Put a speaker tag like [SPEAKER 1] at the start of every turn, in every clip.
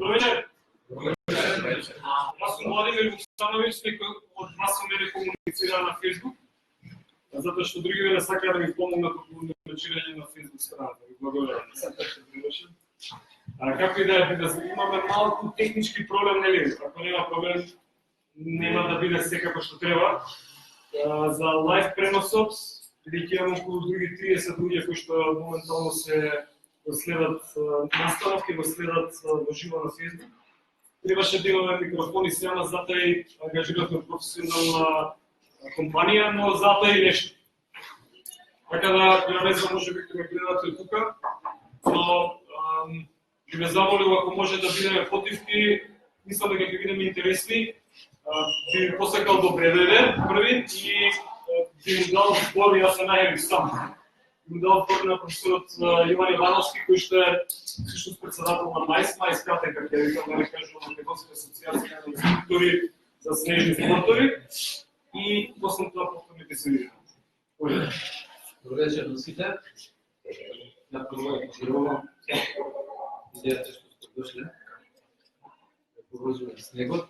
[SPEAKER 1] Добре. Јас сум Владимир Вукстановиќ, некој од вас со мене комуницира на Facebook, затоа што други мене сакаат да ми помогнат во комуницирање на Facebook страната. Ви благодарам. Сакате да привршам. Како и да е, имаме малку технички проблем, нели? Ако нема проблем, нема да биде секако што треба. За лайв преносот, бидејќи имам околу други 30 луѓе кои што моментално се следат настанов, ќе го следат во живо на Facebook. Требаше да имаме микрофони сема, затоа и ангажиравме професионална компанија, но затоа и нешто. Така да, ја не знам, може би ќе ме гледате тука, но ќе ме замолил ако може да бидеме потивки, мислам дека ќе бидеме интересни. Би ми посакал добре дојде први и би му дал збор, јас се најавив сам. Би му дал збор на професорот Јован Ивановски, кој што е всушност председател на МАИС катедра, ќе викам да не кажам Македонска асоциација на инструктори за снежни спортови и после тоа повторните се видиме.
[SPEAKER 2] Добре вечер на сите. На прво ја поздравувам идејата што сте дошле да повозиме снегот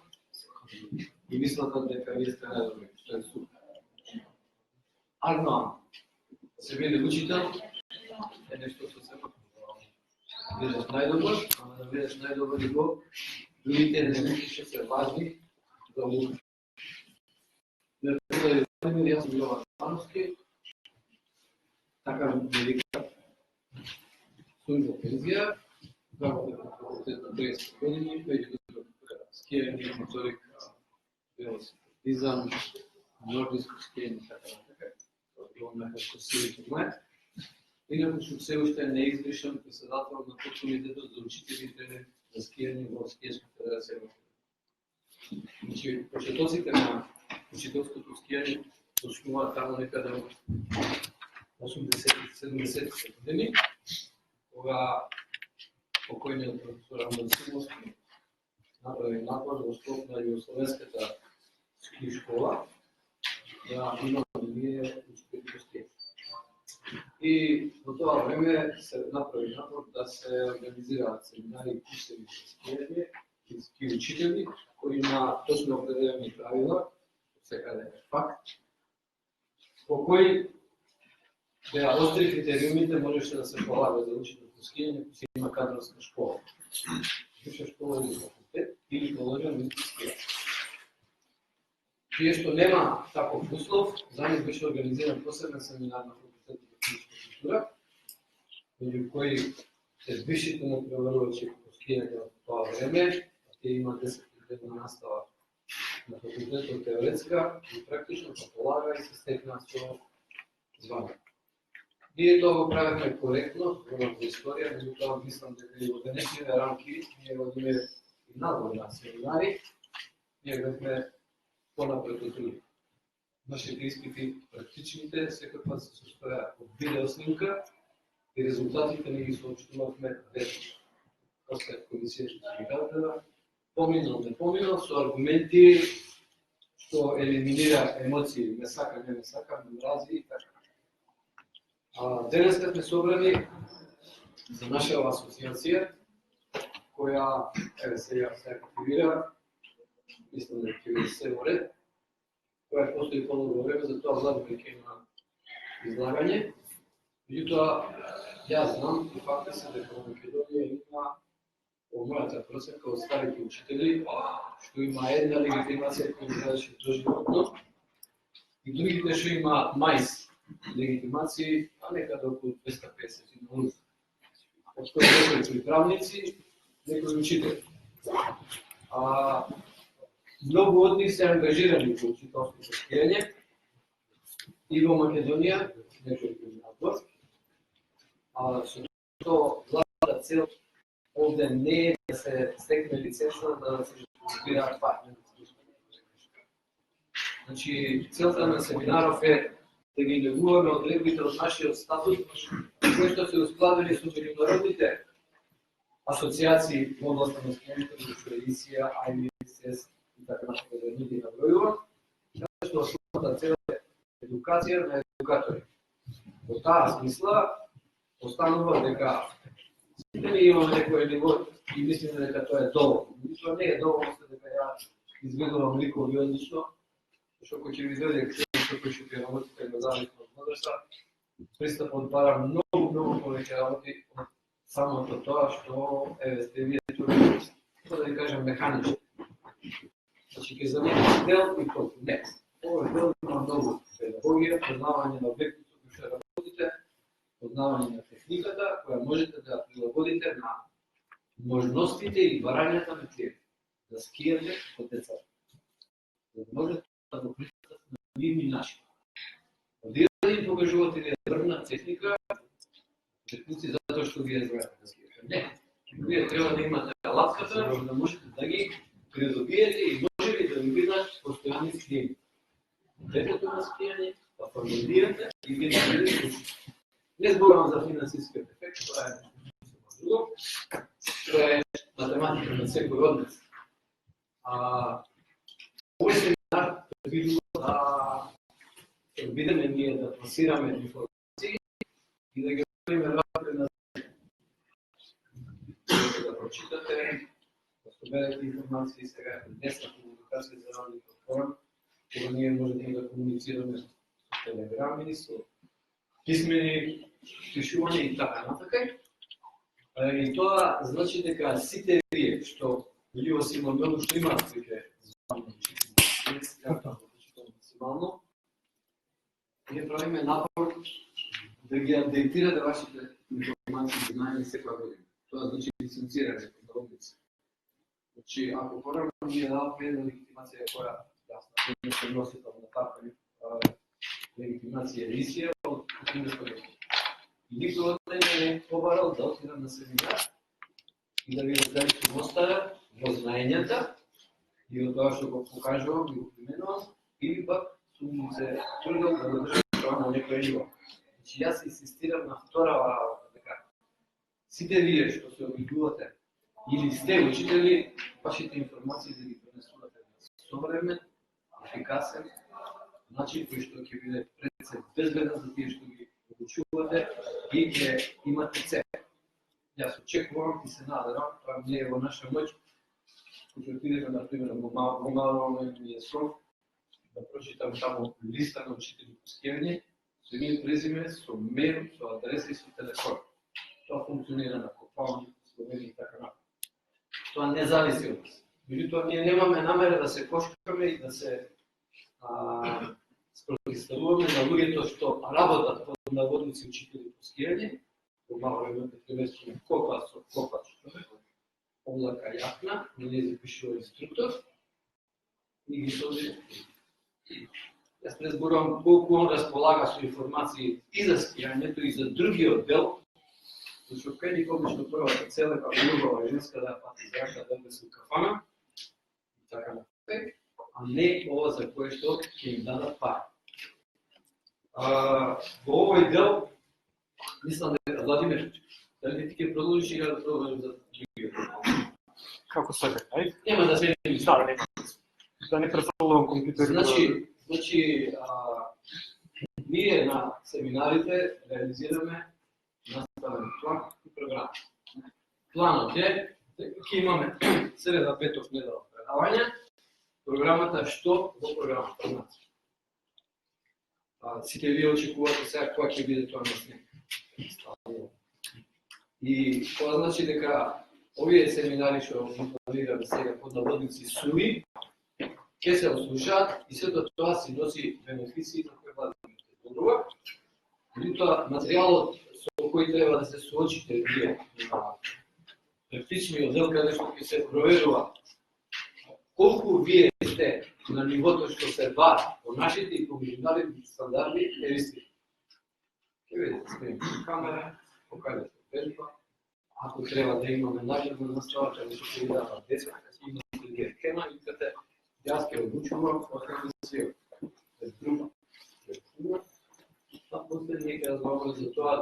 [SPEAKER 2] и мислата дека вие сте најдобри, што е супер. Арно, се биде учител е нешто што се бидеш најдобар, ама да бидеш најдобар и го другите елементи што се важни да го учиш. Јас сум Јован Ивановски, така ме вика служба пензија, работев на факултет на 30 години, меѓу скијање, моторика, велосипедизам, нордиско скијање и така натака. Тоа беа курсивите мои. Инаку сум се уште неизбришан председател на подкомитетот за учители и тренери за скијање во Скијашка федерација. Значи, почетоците на учителското скијање почнуваат таму некаде од 80-70 години, кога покојниот професор Андон Симовски направи напор во скоп на југословенската ски школа да имаме ние учители по скијање. И во тоа време се направи напор да се организираат семинари и курсеви за скијање и ски учители кои има точно определени правила, секаде е факт, по кои беа остри критериумите можеше да се полага за учител по скијање ако се има кадровска школа. Висша школа или факултет или положен на скијање. Тие што нема таков услов, за нив беше организиран посебен семинар на факултетот за физичка култура, меѓу кои се висшите натпреварувачи по скијање од тоа време, а тие има 10-годишна настава на факултетот теоретска и практично се полага и се стекна со звание. Ние тоа го правихме коректно, зборам за историја, меѓутоа мислам дека и во денешните рамки ние водиме и надвор на семинари, ние бевме понапред од други. Нашите испити практичните секако се состоја од видео снимка и резултатите не ги соопштувавме веднаш. После комисија што се викатела, поминал, не поминал, со аргументи што елиминира емоции, не сака, не сака, не мрази и така. Денес сме собрани за наша асоциација, која сега се активира, мислам дека ќе биде се во ред, која постои подолго време, затоа Владимир ќе има излагање. Меѓутоа, јас знам и факти се дека во Македонија има во мојата просека од старите учители, што има една легитимација која траеше доживотно и другите што имаат МАИС легитимации, а некаде околу 250 и на улица. Од кои некои приправници, некои учители. Многу од нив се ангажирани во учителското скијање и во Македонија, некои кои со тоа главната цел овде не е да се стекне лиценца да се избираат партнери. Значи, целта на семинаров е да ги негуваме одредбите од нашиот статут, кои што се ускладени со меѓународните асоциации во областа на скијањето, како што е ИСИА, IBSS и така натаму да не ги набројувам, затоа што основната цел е едукација на едукатори. Во таа смисла останува дека сите ние имаме некој ниво и мислиме дека тоа е доволно. Тоа не е доволно дека ја изведувам ликови одлично, зашто кој ќе ви дојде клиент кој ќе ќе работите на зависно од возраста, пристапот бара многу повеќе работи од самото тоа што сте вие тука, да ви кажам, механички. Значи, ќе замените дел и толку. Не. Ова дел има многу педагогија, познавање на објектот со кој што работите, познавање на техниката, која можете да прилагодите на можностите и барањата на клиентите, да скијате од децата. За да можете да го пристапите на нивни начини. Овде да им покажувате ли дрвна техника, техници затоа што вие знаете да скијате. Не. Вие треба да имате алатката, за да можете да ги придобиете и може ли да ви бидат постојани клиенти. Детето на скијање, да формулирате и ги наредите. Не зборувам за финансискиот ефект, тоа е друго. Тоа е математика на секој од нас. Овој семинар предвидува да бидеме ние да пласираме информации и да ги правиме напред да прочитате, да соберете информации сега днесна комуникација за радио форум, кога ние можеме да комуницираме со телеграми, со писмени пишување и така натака. И тоа значи дека сите вие што Илио Симонову што имаат веќе звано максимално, ние правиме напор да ги апдейтирате вашите информации и знаење секоја година. Тоа значи лиценцирање на облици. Значи, ако порано ние даваме една легитимација која јасна, не се носител на таква легитимација емисија од 15 година. И никој од не е побарал да отидам на семинар и да ви разделите мостара во знаењата и од тоа што го покажувам и го применувам, или пак сум се трудил да го држам тоа на некој ниво. Значи, јас инсистирам на вторава работа, дека сите вие што се обидувате или сте учители, вашите информации да ги пренесувате на современ, ефикасен начин кој што ќе биде пред се безбеден за тие што ги обучувате и ќе имате цел. Јас очекувам и се надевам, тоа не е во наша моќ, кој ќе отидеме, например, во Малове Мијесков, да прочитам таму листа на учители по скијање, со име и презиме, со мейл, со адреса и со телефон. Тоа функционира на Копални, Словенија и така натаму. Тоа не зависи од нас. Меѓутоа, ние немаме намера да се кошкаме и да се спротивставуваме на луѓето што работат под наводници учители по скијање, во Малове имате приместено копа со копач човек, облака јакна, на неја запишува инструктор и ги соди. Јас не зборувам колку он располага со информации и за скијањето и за другиот дел, зашто кај ни обично првата цел е како љубава женска да пати зрака да се кафана и така натаму, а не ова за кое што ќе им дадат пари. Во овој дел мислам дека Владимир, дали ти ќе продолжиш или да продолжим за другиот?
[SPEAKER 1] Како себе, ајде?
[SPEAKER 2] Нема да се
[SPEAKER 1] Да не префрлувам компјутер.
[SPEAKER 2] Значи, ние на семинарите реализираме наставен план и програма. Планот е дека ќе имаме среда, петок, недела предавања. Програмата што во програмата? Сите вие очекувате сега која ќе биде тоа на снег. И тоа значи дека овие семинари што планираме сега под наводници суви, ќе се ослушаат и сето тоа си носи бенефиции на кои Владимир ќе зборува. Меѓутоа, материјалот со кој треба да се суочите вие на практичниот дел каде што ќе се проверува колку вие сте на нивото што се бара по нашите и по меѓународните стандарди е истина. Ќе видите, снимаме камера, покажете вежба. Ако треба да имаме наживна настава, каде што ќе видат деца, ќе имате тема и каде јас ќе обучувам организација. Без друга. После ние ќе разговараме за тоа,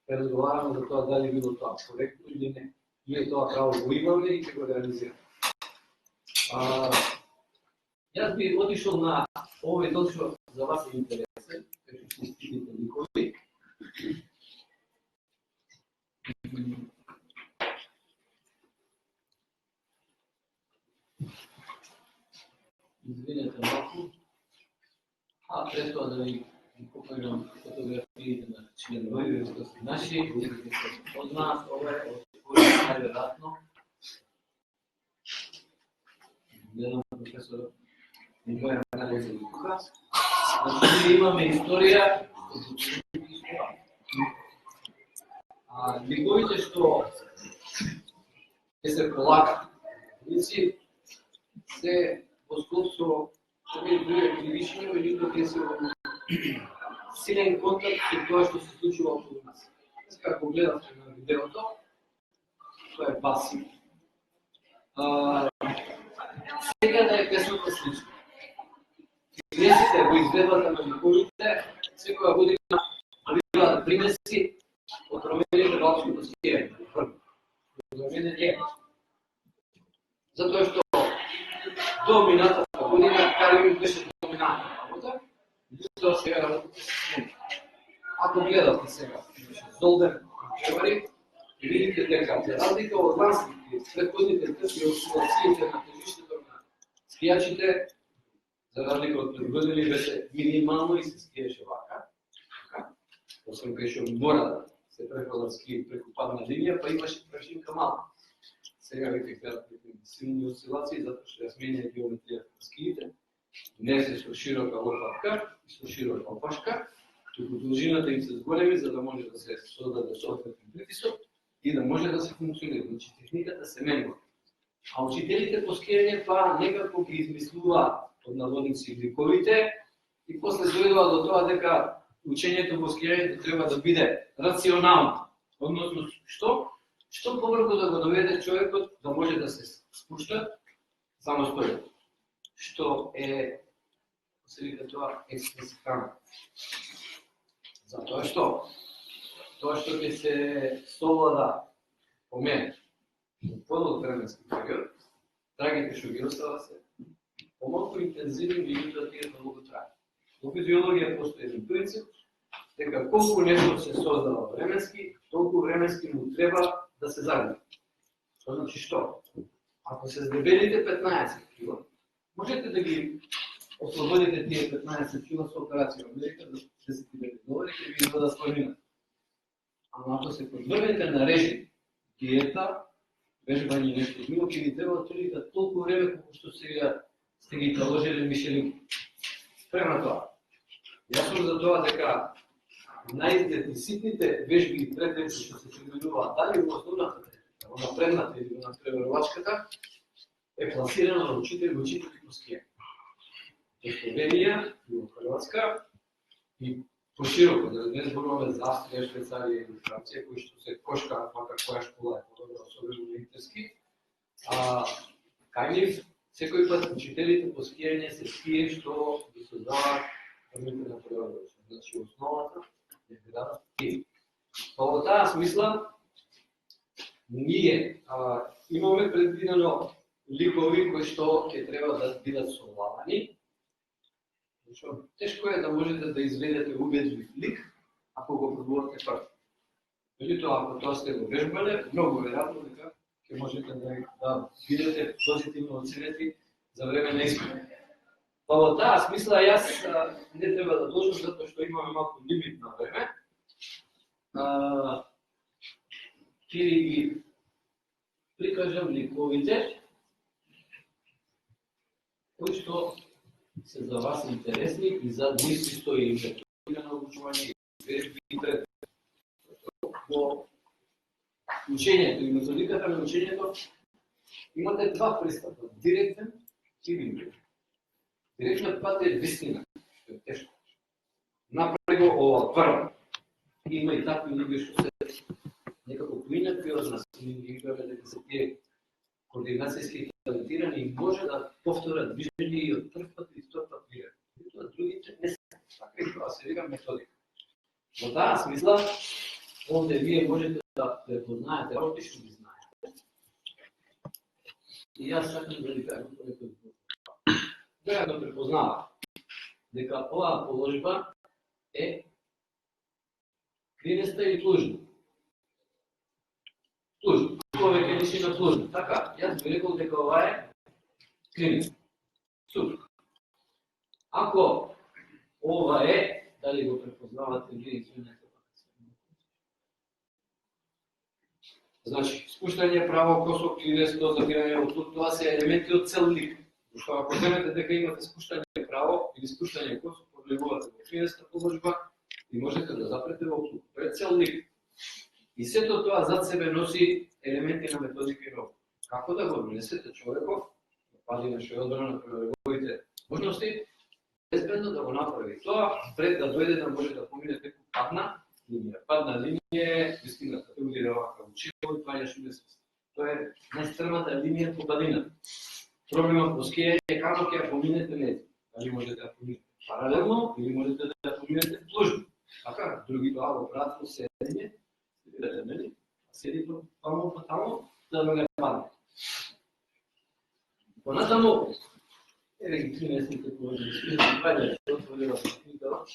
[SPEAKER 2] ќе разговараме за тоа дали било тоа коректно или не. Ние тоа право го имаме и ќе го реализираме. Јас би отишол на овој дел што за вас е интересен, ќе се стигнете никој. извинете малку, а пред тоа да ви покажам фотографиите на членови, кои се наши, некои се од нас, ова е од кој најверојатно. Гледам професор Никоја Мелеза Лукука. Значи, имаме историја ликовите што се полагат лици се во склоп со овие други кривични, меѓутоа те се во силен контакт со тоа што се случува околу нас. Како гледавте на видеото, тоа е Баси. Сега да е песната слична. Принесите во изгледбата на ликовите, секоја година бива да принеси од промените балското скијање. За мене не. Затоа што до минатата година Карим беше доминантна работа, меѓутоа сега работата се смени. Ако гледате сега, Золден Чевари, видите дека за разлика од лансите, предходните трки од ситуациите на тежиштето на скијачите, за разлика од предгодини беше минимално и се скиеше вака. Освен кај што мора да се преходат ски преку падна линија, па имаше прашинка малка. Сега веќе гледат силни осцилации, затоа што ја сменја геометријата на скиите, не се со широка лопатка и со широка опашка, туку должината им се зголеми за да може да се создаде соодветен притисок и да може да се функционира. Значи техниката се менува. А учителите по скијање па некако ги измислуваат од наводници ликовите и после дојдува до тоа дека учењето во скијањето треба да биде рационално. Односно, што побрзо да го доведе човекот да може да се спушта самостојно. Што е, се вика тоа, експресивно. Затоа што? Тоа што ќе се совлада по мене во подолг временски период, трагите што ги остава се помалку интензивни, меѓутоа тие долго траат. Во физиологија постои еден принцип, дека колку нешто се создава временски, толку временски му треба да се загуби. Тоа значи што? Ако се здебелите 15 кг, можете да ги ослободите тие 15 кг со операција во Америка за $10,000 ќе ви извадат планина. Ама ако се подврнете на режим, диета, вежбање и нешто друго, ќе ви треба отолика толку време колку што сега сте ги наложили Мишелин. Спрема тоа. Јас сум за тоа дека најдефицитните вежби и претенци што се применуваат дали во основната техника, во напредната или во надпреварувачката, е пласирано на учители по скијање. Во Словенија и во Хрватска и пошироко, да не зборуваме за Австрија, Швейцарија и Франција, кои што се кошкаат вака која школа е подобра, особено на интерски. Кај нив секој пат учителите по скијање се тие што ги создаваат формите на преварувачка. Значи основата е градат тие. Во таа смисла ние имаме предвидено ликови кои што ќе треба да бидат совладани. Тешко е да можете да изведете убедлив лик ако го пробувате прв. Меѓутоа, ако тоа сте го вежбале, многу веројатно дека ќе можете да бидете позитивно оценети за време на испит. Па во таа смисла јас не треба да должам затоа што имаме малку лимит на време. Ќе ви ги прикажам ликовите кои што се за вас интересни и за нив си стои методика на обучување и пред. Во учењето и методиката на учењето имате два пристапа, директен и индиректен. Директниот пат е вистина, што е тешко. Направи го ова прво. Има и такви луѓе што се некако поинакви од нас, и ги гледаме дека се тие координацијски талентирани и може да повторат движење и од прв пат и втор пат вие. Тоа другите не се. Така и тоа се вика методика. Во таа смисла, овде вие можете да препознаете работи што ги знаете. И јас сакам да ви кажам некој збор. Веројатно препознава дека оваа положба е кривеста и плужна. Плужна. Повеќе личи на плужна. Така, јас би рекол дека ова е кривеста. Супер. Ако ова е, дали го препознавате вие, извинете. Значи, спуштање право, косо, клинесто, запирање од тут, тоа се елементи од цел лик. Зашто ако земете дека имате спуштање право или спуштање косо, подлегувате во клинеста положба и можете да запрете во тут. Тоа е цел лик. И сето тоа зад себе носи елементи на методика и наука. Како да го донесете човеков, пази на што одбрана на неговите можности, безбедно да го направи тоа, пред да дојде да може да помине преку падна линија. Падна линија е вистината, те удира вака учило и паѓаш умесност. Тоа е најстрмата линија по падината. Проблемот во скијање е како ќе ја поминете лед. Дали можете да поминете паралелно или можете да ја поминете плужно. Така, други тоа во пратно седење, седи таму по таму, да не падне. Понатаму, еве ги клинесните положени, паѓаш, отворила се книгава.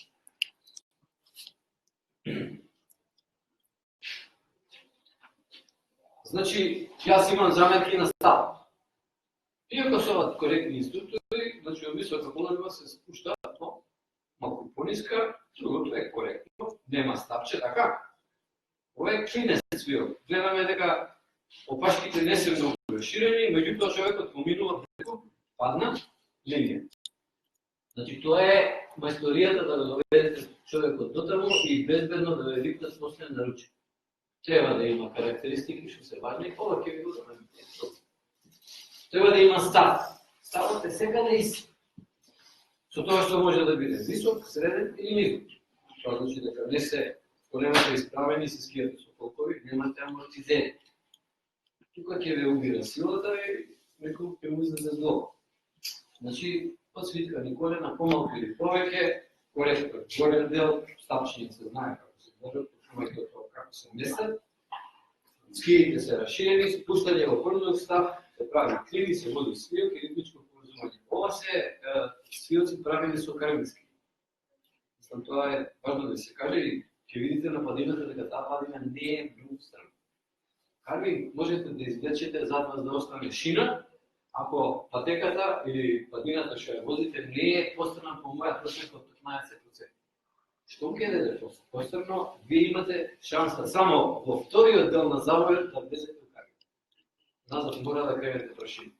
[SPEAKER 2] Значи, јас имам заметки на став. Иако се оваа коректни инструктори, значи од висока положба се спушта, но малку пониска, другото е коректно, нема ставче, така. Ова е клинес свио. Гледаме дека опашките не се многу расширени, меѓутоа човекот поминува преку падна линија. Значи, тоа е мајсторијата да го доведете човекот дотаму и безбедно да ве викнат после наручи. Треба да има карактеристики што се важни, ова ќе ви го дадам. Треба да има став. Ставот е секаде ист. Со тоа што може да биде висок, среден или низок. Тоа значи дека не се немате исправени се скијате со колкови, немате амортизери. Тука ќе ве убира силата и некој ќе му излезе зло. Значи, подсвиткани колена, помалку или повеќе, коректор, горен дел, стапчиња се знае како се држат, почнувајте тоа како се местат. Скиите се расширени, спуштање во првдок став, се прави кливи, се води свиок и ритмичко поврзување. Ова се свиоци правени со карвински. Мислам, тоа е важно да се каже и ќе видите на падината дека таа падина не е многу стрмна. Карвинг можете да извлечете зад вас да остане шина, ако патеката или падината што ја возите не е пострмна по моја просек од 15%. Што ќе даде пострмно, вие имате шанса само во вториот дел на завојот да влезете во карвинг. Назад мора да кренете прашина.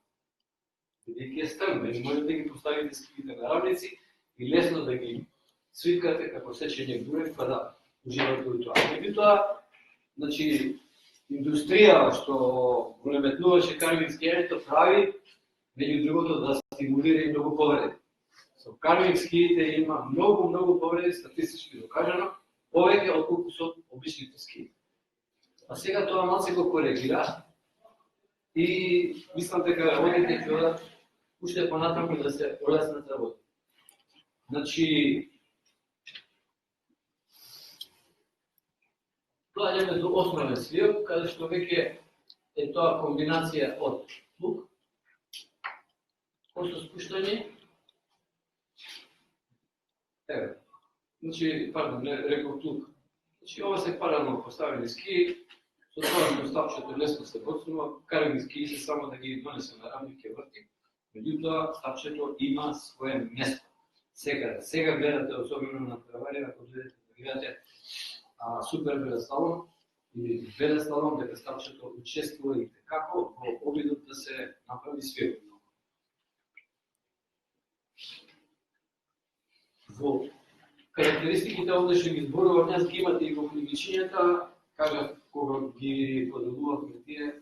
[SPEAKER 2] Бидејќи е стрмна и можете да ги поставите скивите на равници и лесно да ги свиткате како сечење бурек, па да уживате во тоа. Меѓутоа, значи, индустрија што го наметнуваше карвинг скијањето прави, меѓу другото, да стимулира и многу повреди. Со карвинг скиите има многу повреди, статистички докажано, повеќе отколку со обичните скии. А сега тоа малце го коригира и мислам дека одите ќе одат уште понатаму да се олеснат работи. Значи, доаѓаме до основен свиок, каде што веќе е тоа комбинација од лук, косо спуштање. Еве, значи, пардон, не реков лук. Значи, ова се паралелно поставени скии, со тоа што стапчето лесно се подсунува, карвинг скии се само да ги донесе на рамни ќе врти. Меѓутоа, стапчето има свое место. Сега гледате, особено на травари, ако дојдете да гледате супер велеслалом или велеслалом, дека стапчето учествува и како во обидот да се направи свиок. Во карактеристиките овде што ги зборував, јас ги имате и во книгичињата, кажав кога ги подобувавме тие,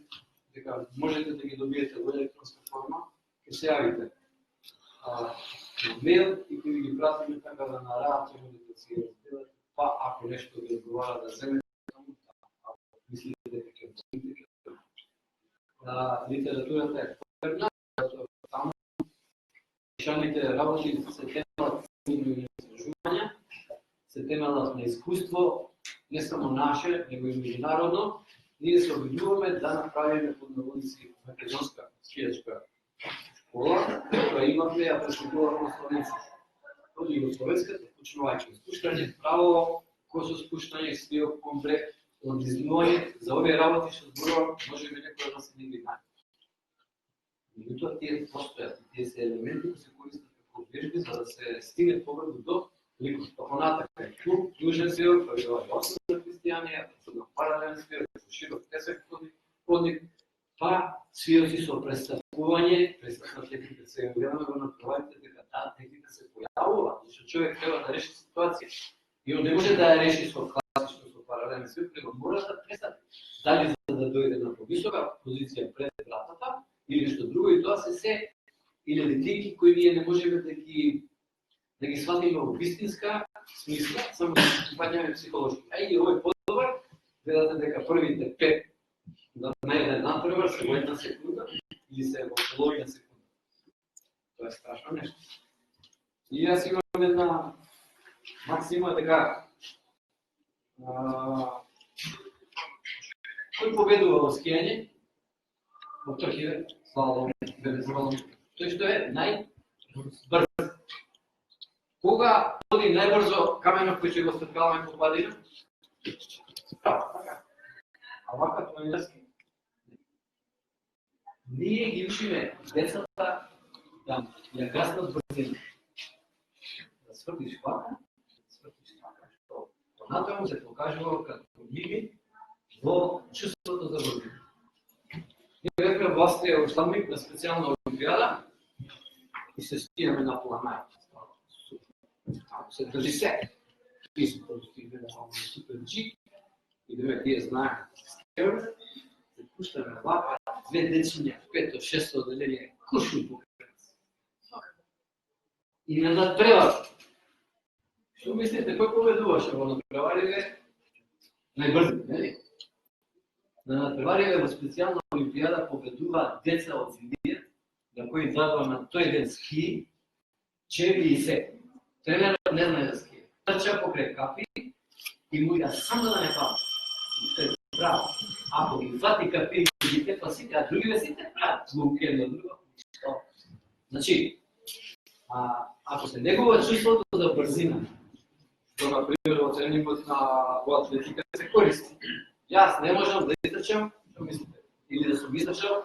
[SPEAKER 2] дека можете да ги добиете во електронска форма, ќе се јавите мейл и ќе ви ги пратиме така да на раат можете да си разделате, па ако нешто ви одговара да земете, ако мислите дека ќе помните, литературата е потребна, таму пишаните работи се темелат на изражувања, се темелат на искуство, не само наше, него и меѓународно. Ние се обидуваме да направиме под наводници македонска скијачка школа, која имаме, ја преступуваме словенска. Од југословенската, почнувајќи спуштање право, косо спуштање, свиок, комплект, одизнување, за овие работи што зборувам, можеби некоја да се не ги знае. Меѓутоа, тие постојат, тие се елементи кои се користат како вежби за да се стигне побрзо до ликот. Па понатака тук южен свир, па била основна христијанија, на паралелен свир, широк тесек ходник, па свиоци со престапување, престапна техника се гледаме го натпреварите дека таа техника се појавува, зашто човек треба да реши ситуација. И он не може да ја реши со класично, со паралелен свир, него мора да престане. Дали за да дојде на повисока позиција пред вратата, или нешто друго, и тоа се илевитики кои ние не можеме да ги сватиме во вистинска смисла, само да ги паѓаме психолошки. А и овој подобар, гледате дека првите 5 на еден надпревар се во една секунда или се во половина секунда. Тоа е страшно нешто. И јас имам една максима дека кој победува во скијање, во тркиве, слалом, велесlalom, тој што е најбрз. Кога ходи најбрзо каменот кој ќе го стркаваме по падина? А вака тоа не ски. Ние ги учиме децата да ја гаснат брзина. Да свртиш вака, што понатаму се покажува како лимит во чувството за брзина. Ние бевме во Австрија во Штамбик на специјална олимпијада и се стигаме на планај. Ако се држи се, писмо стигаме на супер джип и да тие знаат скевер, се пуштаме вака, 2 дечиња, 5-6 одделение, кушни покрај. И не надпревар. Што мислите, кој победуваше во надпревариве? Најбрзи, нели? На надпревариве во специјална олимпијада победуваат деца од Сидија, на кои дадува на тој ден ски, чеви и се. Тренерот не знае да ски. Трча покрај капи и му ја само да не пада. Што е право. Ако ги фати капи и ги па сите, а другиве сите прават звук едно друго. Значи, ако се негува чувството за брзина, што на пример во тренингот во атлетика се користи. Јас не можам да изтрчам, што мислите? Или да сум изтрчал,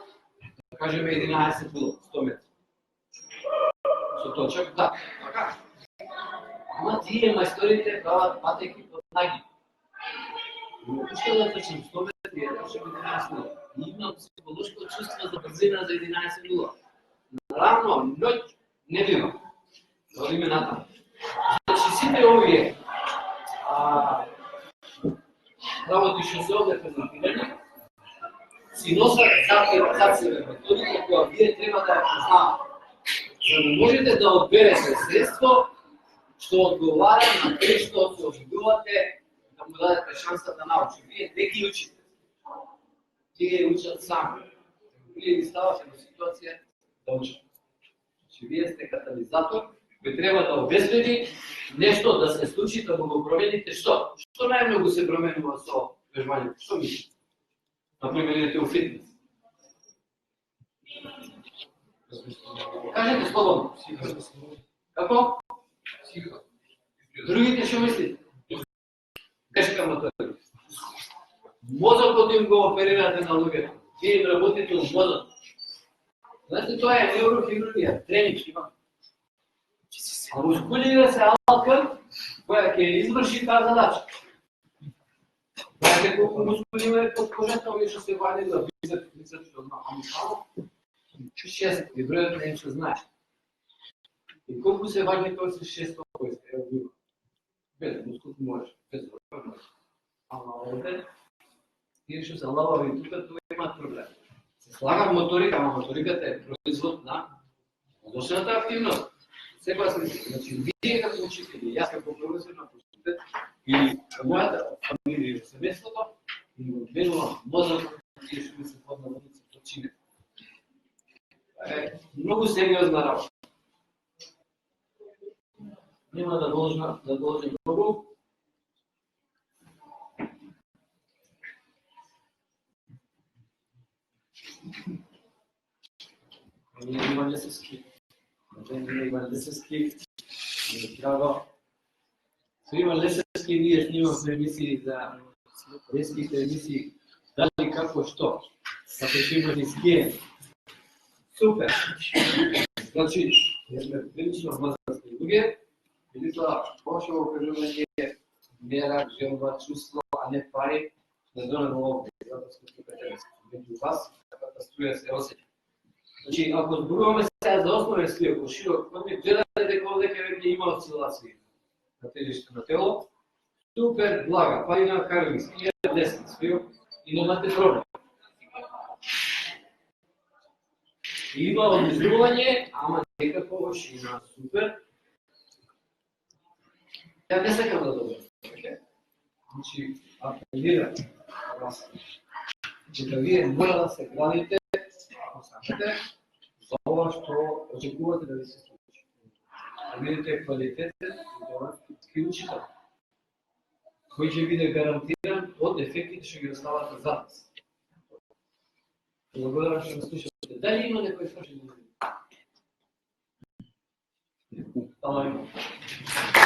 [SPEAKER 2] да кажеме 11 км, 100 метри. Со точак, да, така. Ама тие мајсторите прават патеки под наги. Но пушта да трчам 100 метри, трчам 11 км. И имам психолошко чувство за брзина за 11 км. Наравно, ноќ не бива. Да одиме натаму. Значи сите овие работи што се овде презентирани, си носат зад себе методика која вие треба да ја познавате. За да можете да одберете средство што одговара на тој што се обидувате да му дадете шанса да научи. Вие не ги учите. Тие ги учат сами. Вие ги ставате во ситуација да учат. Значи, вие сте катализатор кој треба да обезбеди нешто да се случи, да го промените. Што? Што најмногу се променува со вежбањето? Што мислите? Например, идете у фитнес. Кажете слободно. Како? Другите што мислите? Тешка моторика. Мозокот им го оперирате на луѓето. Вие им работите од мозокот. Знаете, тоа е неурохирургија, тренинг има. А мускулира се алка, која ќе изврши таа задача. Знаете колку мускули има под кожата, овие што се вади за бицепс, што знам, само 6, и бројот не што знаеш. И колку се важни тоа се 600 кои се, ево било. Без мускул можеш, без број можеш. Ама овде, тие што се лавави тука, тоа имаат проблем. Се слага моторика, ама моториката е производ на мозочната активност. Секоја смисли, значи, вие како учители, јас како професор на факултет, или мојата фамилија и семејството, им одменувам мозокот, тие што ми се поднаводници точине. Е многу сериозна работа. Нема да должи многу. Нема не се скри. Иван Лесевски, здраво. Со Иван Лесевски ние снимавме емисии за детските емисии дали како што. Како ќе има скијање. Супер. Значи, јас ме прилично Друге, меѓутоа, Божјо кажување вера, желба, чувство, а не пари, не донеме овде, затоа што припетени меѓу вас, таката струја се осеќа. Значи, ако зборуваме сега за основен скио, по широк подмет, гледате дека овде веќе има осцилации на тежиште на тело, супер блага, па и на кармински, и десен скио, и немате проблем. Има одмислување, ама некако шина супер. Ја не сакам да добрам, значи, апелирам на вас, дека вие мора да се градите, ако сакате, за ова што очекувате да ви се случи. Да видите квалитетен и добар учител, кој ќе биде гарантиран од ефектите што ги оставате за вас. Благодарам што ме слушате. Дали има некој прашање? Ала има.